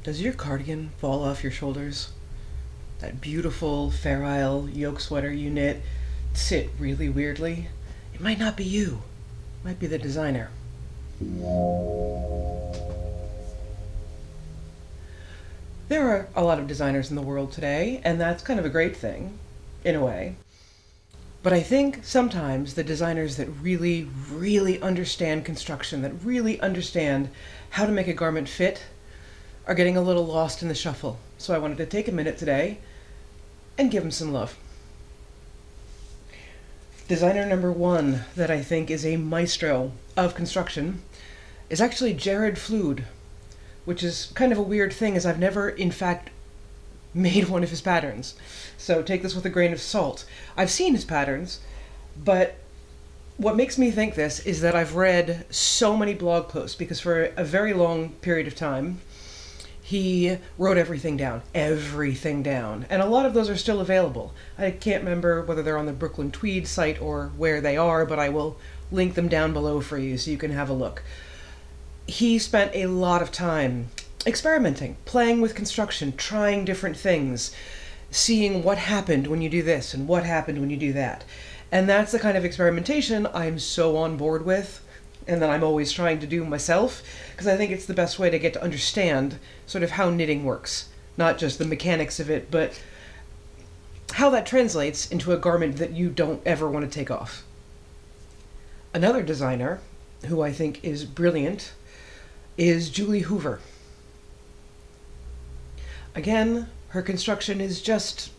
Does your cardigan fall off your shoulders? That beautiful Fair yoke sweater you knit sit really weirdly? It might not be you. It might be the designer. There are a lot of designers in the world today, and that's kind of a great thing, in a way. But I think sometimes the designers that really, really understand construction, that really understand how to make a garment fit, are getting a little lost in the shuffle. So I wanted to take a minute today and give them some love. Designer number one that I think is a maestro of construction is actually Jared Flood, which is kind of a weird thing as I've never, in fact, made one of his patterns. So take this with a grain of salt. I've seen his patterns, but what makes me think this is that I've read so many blog posts, because for a very long period of time, he wrote everything down, and a lot of those are still available. I can't remember whether they're on the Brooklyn Tweed site or where they are, but I will link them down below for you so you can have a look. He spent a lot of time experimenting, playing with construction, trying different things, seeing what happened when you do this and what happened when you do that. And that's the kind of experimentation I'm so on board with, and that I'm always trying to do myself, because I think it's the best way to get to understand sort of how knitting works. Not just the mechanics of it, but how that translates into a garment that you don't ever want to take off. Another designer who I think is brilliant is Julie Hoover. Again, her construction is just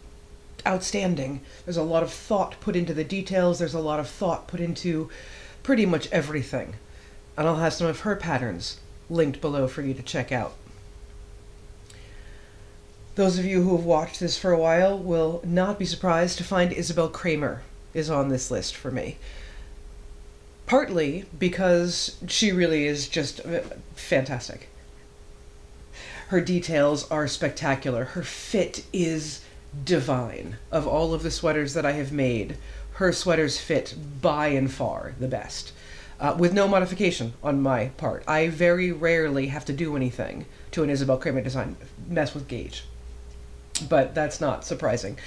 outstanding. There's a lot of thought put into the details, there's a lot of thought put into pretty much everything. And I'll have some of her patterns linked below for you to check out. Those of you who have watched this for a while will not be surprised to find Isabell Kraemer is on this list for me. Partly because she really is just fantastic. Her details are spectacular. Her fit is divine. Of all of the sweaters that I have made, her sweaters fit by and far the best. With no modification on my part. I very rarely have to do anything to an Isabell Kraemer design, mess with gauge. But that's not surprising.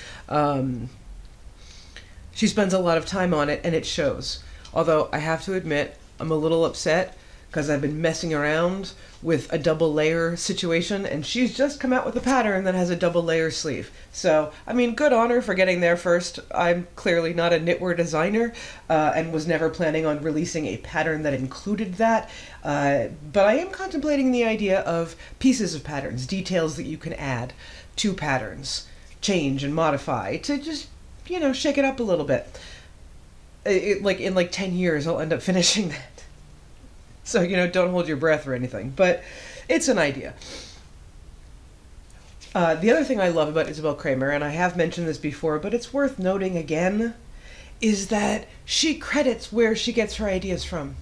She spends a lot of time on it, and it shows. Although I have to admit, I'm a little upset because I've been messing around with a double layer situation, and she's just come out with a pattern that has a double layer sleeve. So, I mean, good on her for getting there first. I'm clearly not a knitwear designer, and was never planning on releasing a pattern that included that. But I am contemplating the idea of pieces of patterns, details that you can add to patterns, change and modify to just, you know, shake it up a little bit. Like in like 10 years, I'll end up finishing that. So, you know, don't hold your breath or anything, but it's an idea. The other thing I love about Isabell Kraemer, and I have mentioned this before, but it's worth noting again, is that she credits where she gets her ideas from.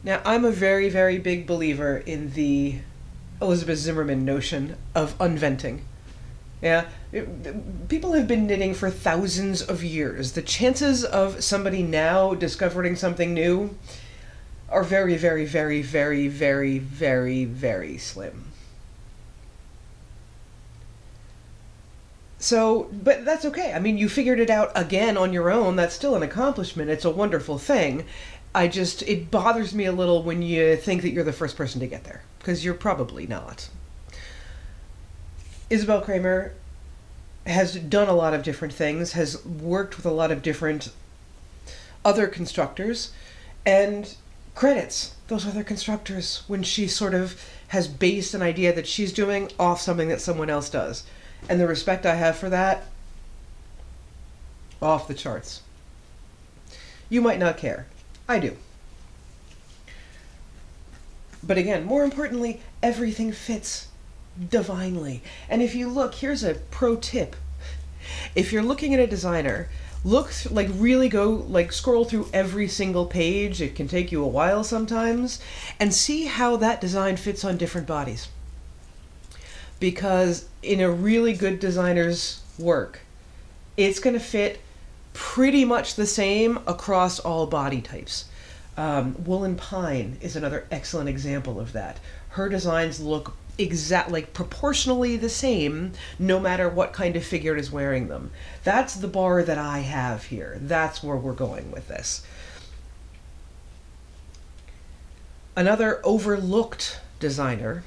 Now, I'm a very, very big believer in the Elizabeth Zimmerman notion of unventing. Yeah, people have been knitting for thousands of years. The chances of somebody now discovering something new are very, very, very, very, very, very, very slim. So, but that's okay. I mean, you figured it out again on your own. That's still an accomplishment. It's a wonderful thing. It bothers me a little when you think that you're the first person to get there, because you're probably not. Isabell Kraemer has done a lot of different things, has worked with a lot of different other constructors, and credits those other constructors when she sort of has based an idea that she's doing off something that someone else does. And the respect I have for that, off the charts. You might not care. I do. But again, more importantly, everything fits divinely. And if you look, here's a pro tip. If you're looking at a designer, scroll through every single page. It can take you a while sometimes, and see how that design fits on different bodies. Because in a really good designer's work, it's going to fit pretty much the same across all body types. Woolen Pine is another excellent example of that. Her designs look like proportionally the same no matter what kind of figure is wearing them. That's the bar that I have here. That's where we're going with this. Another overlooked designer.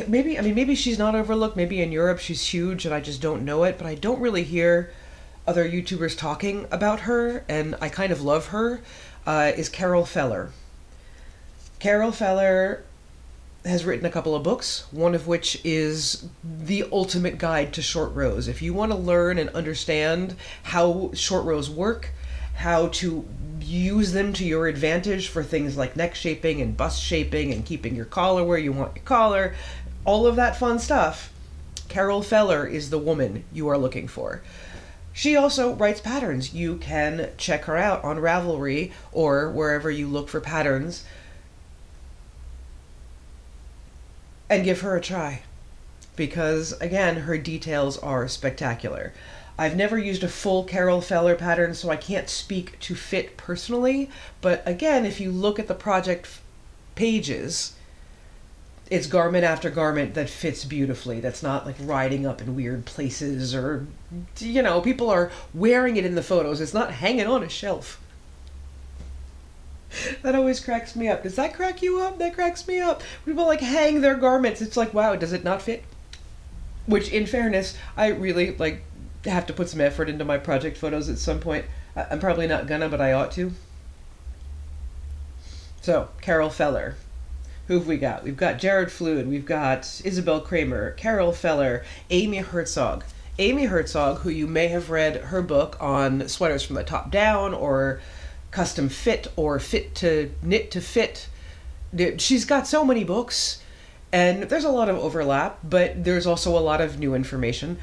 Maybe she's not overlooked. Maybe in Europe she's huge and I just don't know it, but I don't really hear other YouTubers talking about her, and I kind of love her, is Carol Feller. Carol Feller has written a couple of books, one of which is the ultimate guide to short rows. If you want to learn and understand how short rows work, how to use them to your advantage for things like neck shaping and bust shaping and keeping your collar where you want your collar, all of that fun stuff, Carol Feller is the woman you are looking for. She also writes patterns. You can check her out on Ravelry or wherever you look for patterns and give her a try, because again, her details are spectacular. I've never used a full Carol Feller pattern, so I can't speak to fit personally, but again, if you look at the project pages, it's garment after garment that fits beautifully. That's not like riding up in weird places or, you know, people are wearing it in the photos. It's not hanging on a shelf. That always cracks me up. Does that crack you up? That cracks me up. People like hang their garments. It's like, wow, does it not fit? Which, in fairness, I really like have to put some effort into my project photos at some point. I'm probably not gonna, but I ought to. So, Carol Feller. Who have we got? We've got Jared Flood, we've got Isabell Kraemer, Carol Feller, Amy Herzog. Amy Herzog, who you may have read her book on sweaters from the top down, or custom fit, or fit to knit to fit. She's got so many books, and there's a lot of overlap, but there's also a lot of new information.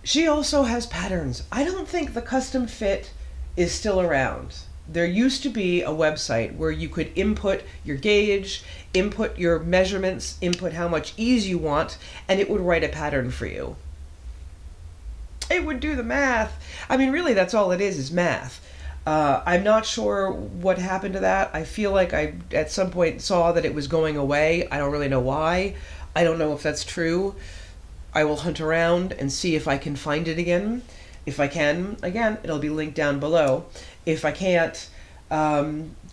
She also has patterns. I don't think the custom fit is still around. There used to be a website where you could input your gauge, input your measurements, input how much ease you want, and it would write a pattern for you. It would do the math. I mean, really, that's all it is math. I'm not sure what happened to that. I feel like I, at some point, saw that it was going away. I don't really know why. I don't know if that's true. I will hunt around and see if I can find it again. If I can, again, it'll be linked down below. If I can't,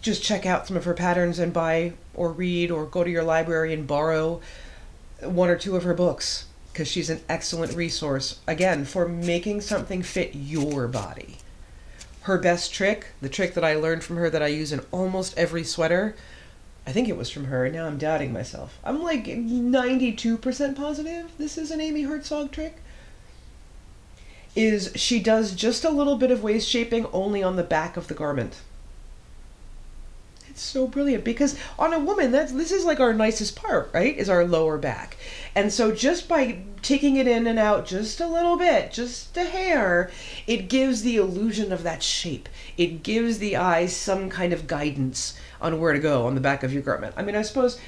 just check out some of her patterns and buy or read or go to your library and borrow one or two of her books, because she's an excellent resource, again, for making something fit your body. Her best trick, the trick that I learned from her that I use in almost every sweater, I think it was from her, now I'm doubting myself. I'm like 92% positive this is an Amy Herzog trick. Is she does just a little bit of waist shaping only on the back of the garment. It's so brilliant, because on a woman, this is like our nicest part, right? Is our lower back. And so just by taking it in and out just a little bit, just a hair, it gives the illusion of that shape. It gives the eyes some kind of guidance on where to go on the back of your garment. I mean, I suppose,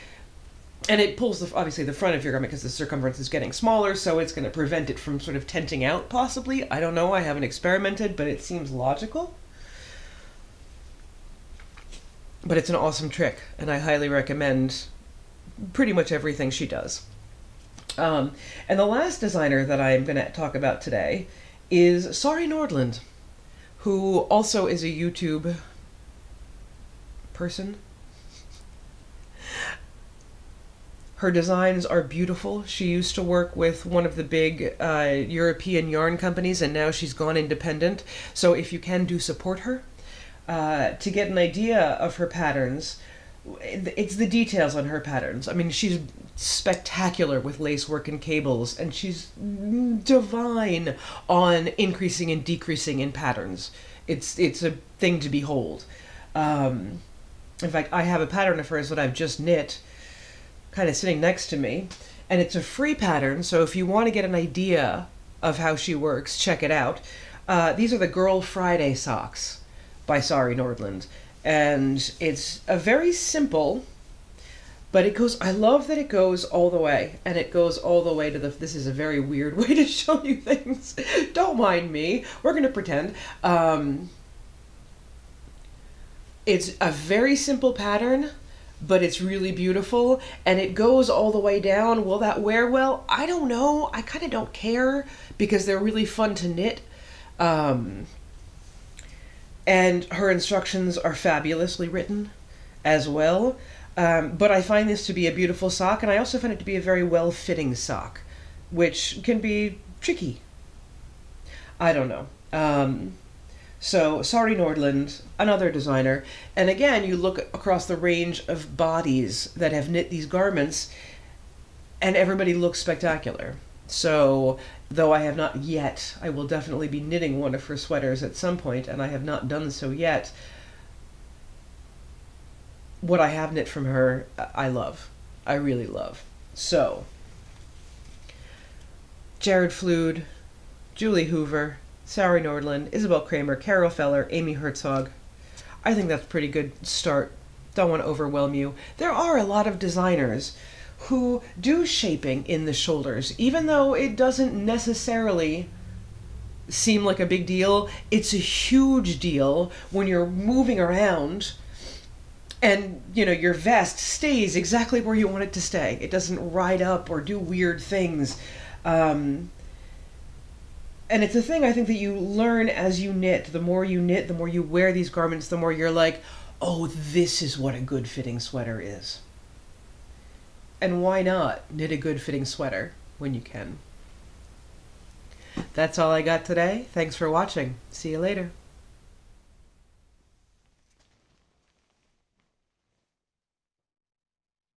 and it pulls, obviously, the front of your garment because the circumference is getting smaller, so it's going to prevent it from sort of tenting out, possibly. I don't know. I haven't experimented, but it seems logical. But it's an awesome trick, and I highly recommend pretty much everything she does. And the last designer that I'm going to talk about today is Sari Nordlund, who also is a YouTube person. Her designs are beautiful. She used to work with one of the big European yarn companies, and now she's gone independent. So if you can, do support her. To get an idea of her patterns, it's the details on her patterns. I mean, she's spectacular with lacework and cables, and she's divine on increasing and decreasing in patterns. It's a thing to behold. In fact, I have a pattern of hers that I've just knit, kind of sitting next to me, and it's a free pattern, so if you want to get an idea of how she works, check it out. These are the Girl Friday socks by Sari Nordlund, and it's a very simple, but it goes, I love that it goes all the way, and it goes all the way to the, this is a very weird way to show you things, don't mind me, we're gonna pretend. It's a very simple pattern, but it's really beautiful, and it goes all the way down. Will that wear well? I don't know. I kind of don't care because they're really fun to knit. And her instructions are fabulously written as well. But I find this to be a beautiful sock, and I also find it to be a very well-fitting sock, which can be tricky. I don't know. So Sari Nordlund, another designer, and again, you look across the range of bodies that have knit these garments, and everybody looks spectacular. So, though I have not yet, I will definitely be knitting one of her sweaters at some point, and I have not done so yet. What I have knit from her, I love. I really love. So, Jared Flood, Julie Hoover, Sari Nordlund, Isabell Kraemer, Carol Feller, Amy Herzog. I think that's a pretty good start. Don't want to overwhelm you. There are a lot of designers who do shaping in the shoulders, even though it doesn't necessarily seem like a big deal. It's a huge deal when you're moving around and, you know, your vest stays exactly where you want it to stay. It doesn't ride up or do weird things. And it's a thing I think that you learn as you knit. The more you knit, the more you wear these garments, the more you're like, oh, this is what a good fitting sweater is. And why not knit a good fitting sweater when you can? That's all I got today. Thanks for watching. See you later.